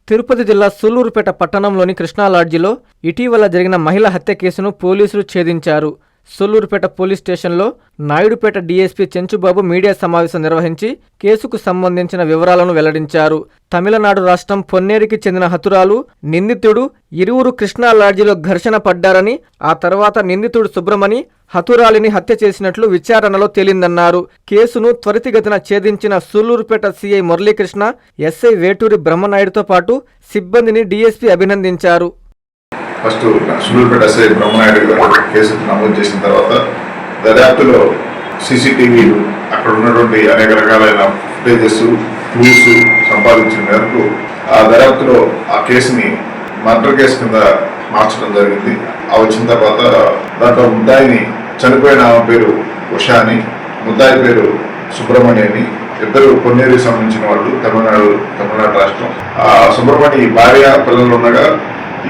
తిరుపతి జిల్లా సూళ్లూరుపేట పట్టణంలోని కృష్ణా లాడ్జిలో ఇటీవల జరిగిన మహిళ హత్య కేసును పోలీసులు ఛేదించారు. సూళ్లూరుపేట పోలీస్ స్టేషన్లో నాయుడుపేట డీఎస్పీ చెంచుబాబు మీడియా సమావేశం నిర్వహించి కేసుకు సంబంధించిన వివరాలను వెల్లడించారు. తమిళనాడు రాష్ట్రం పొన్నేరికి చెందిన హతురాలు నిందితుడు ఇరువురు కృష్ణా లాడ్జిలో ఘర్షణ పడ్డారని, ఆ తర్వాత నిందితుడు సుబ్రమణి హతురాలిని హత్య చేసినట్లు విచారణలో తేలిందన్నారు. కేసును త్వరితగతిన ఛేదించిన సూళ్లూరుపేట సీఐ మురళీకృష్ణ, ఎస్ఐ వేటూరి బ్రహ్మనాయుడుతో పాటు సిబ్బందిని డీఎస్పీ అభినందించారు. ఫస్ట్ సూళ్లూరుపేట ఎస్ఐ బ్రహ్మనాయుడు గారు కేసు నమోదు చేసిన తర్వాత దర్యాప్తులో సీసీటీవీలు, అక్కడ ఉన్నటువంటి అనేక రకాలైన ఫుటేజెస్, క్లూస్ సంపాదించిన మేరకు ఆ దర్యాప్తులో ఆ కేసుని మర్డర్ కేసు కింద మార్చడం జరిగింది. ఆ వచ్చిన తర్వాత దాంట్లో ముద్దాయిని చనిపోయిన ఆమె పేరు ఉషా అని, ముద్దాయి పేరు సుబ్రమణి అని, ఇద్దరు పొన్నేరికి సంబంధించిన వాళ్ళు, తమిళనాడు రాష్ట్రం. ఆ సుబ్రమణి భార్య పిల్లలు ఉండగా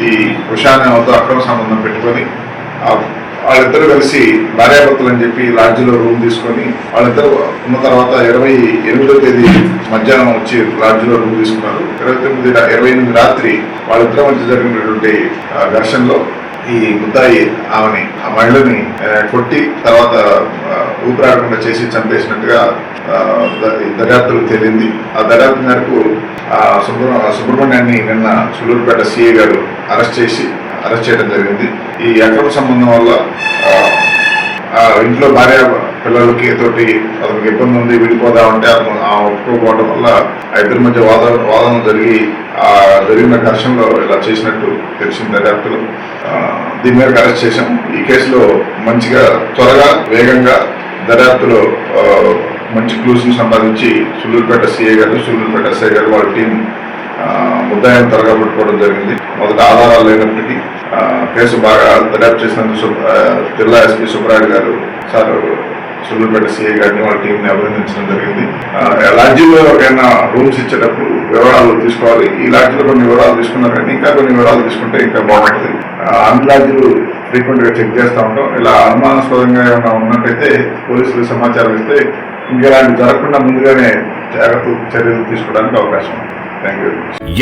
ఈ ఉషాని ఆమెతో అక్రమ సంబంధం పెట్టుకొని వాళ్ళిద్దరూ కలిసి భార్యాభర్తలు అని చెప్పి లాడ్జిలో రూమ్ తీసుకొని వాళ్ళిద్దరు ఉన్న తర్వాత 28వ తేదీ మధ్యాహ్నం వచ్చి లాడ్జిలో రూమ్ తీసుకున్నారు. 28 రాత్రి వాళ్ళిద్దరి మధ్య జరిగినటువంటి ఘర్షణలో ఈ ముద్దాయి ఆమెని, ఆ మహిళని కొట్టి తర్వాత ఊపిరాడకుండా చేసి చంపేసినట్టుగా దర్యాప్తులు తేలింది. ఆ దర్యాప్తు మేరకు సుబ్రహ్మణ్యాన్ని నిన్న సూళ్లూరుపేట సిఐ గారు అరెస్ట్ చేయడం జరిగింది. ఈ అక్రమ సంబంధం వల్ల ఇంట్లో భార్య పిల్లలకి తోటి అతనికి ఇబ్బంది ఉంది, విడిపోదామంటే ఒప్పుకోకపోవడం వల్ల ఆ ఇద్దరి మధ్య వాదన జరిగిన ఘర్షణలో ఇలా చేసినట్టు తెలిసింది దర్యాప్తులో. దీని మీద అరెస్ట్ చేశాం. ఈ కేసులో మంచిగా త్వరగా వేగంగా దర్యాప్తులో మంచి క్లూస్ ని సంపాదించి సూళ్లూరుపేట సిఐ గారు, సూళ్లూరుపేట ఎస్ఐ గారు వాళ్ళ టీం ముద్దాయిని త్వరగా పట్టుకోవడం జరిగింది. మొదట ఆధారాలు లేనప్పటికీ కేసు బాగా దర్యాప్తు చేసినందుకు జిల్లా ఎస్పీ సుబ్రాయుడు గారు సార్ సూళ్లూరుపేట సిఐ గారిని వాళ్ళ టీంని అభినందించడం జరిగింది. లాడ్జీలో ఎవరికైనా రూమ్స్ ఇచ్చేటప్పుడు వివరాలు తీసుకోవాలి. ఈ లాడ్జీలో కొన్ని వివరాలు తీసుకున్నారు కానీ ఇంకా కొన్ని వివరాలు తీసుకుంటే ఇంకా బాగుంటుంది. అన్ని లాడ్జీలు ఫ్రీక్వెంట్ గా చెక్ చేస్తూ ఉంటాం. ఇలా అనుమానాస్పదంగా ఏమైనా ఉన్నట్టయితే పోలీసులు సమాచారం ఇస్తే ఇంకెలాంటి జరగకుండా ముందుగానే జాగ్రత్త చర్యలు తీసుకోవడానికి అవకాశం ఉంది.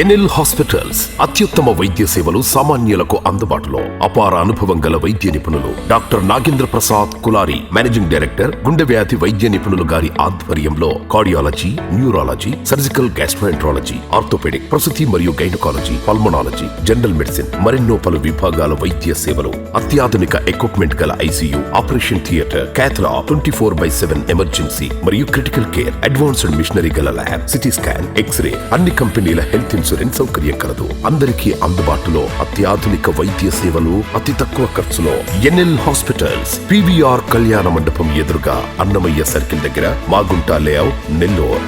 ఎన్ఎల్ హాస్పిటల్స్ అత్యుత్తమ వైద్య సేవలు సామాన్యులకు అందుబాటులో. అపార అనుభవం గల వైద్య నిపుణులు doctor Nagendra Prasad Kulari, managing director, గుండె వ్యాధి వైద్య నిపుణులు గారి ఆధ్వర్యంలో cardiology, neurology, surgical gastroenterology, orthopaedic, ప్రసూతి మరియు గైనకాలజీ, పల్మనాలజీ, జనరల్ మెడిసిన్ మరెన్నో పలు విభాగాల వైద్య సేవలు. అత్యాధునిక ఎక్విప్మెంట్ గల ఐసీయూ, ఆపరేషన్ థియేటర్, క్యాథ్లా, 24/7 ఎమర్జెన్సీ మరియు క్రిటికల్ కేర్, అడ్వాన్స్డ్ మిషనరీ గల ల్యాబ్, సిటీ స్కాన్, ఎక్స్రే, అన్ని కంపెనీల హెల్త్ ఇన్సూరెన్స్ సౌకర్యం కలదు. అందరికీ అందుబాటులో అత్యాధునిక వైద్య సేవలు అతి తక్కువ ఖర్చులో. ఎన్ఎల్ హాస్పిటల్స్, పివిఆర్ కళ్యాణ మండపం ఎదురుగా, అన్నమయ్య సర్కిల్ దగ్గర, మాగుంట లేఅవుట్, నెల్లూరు.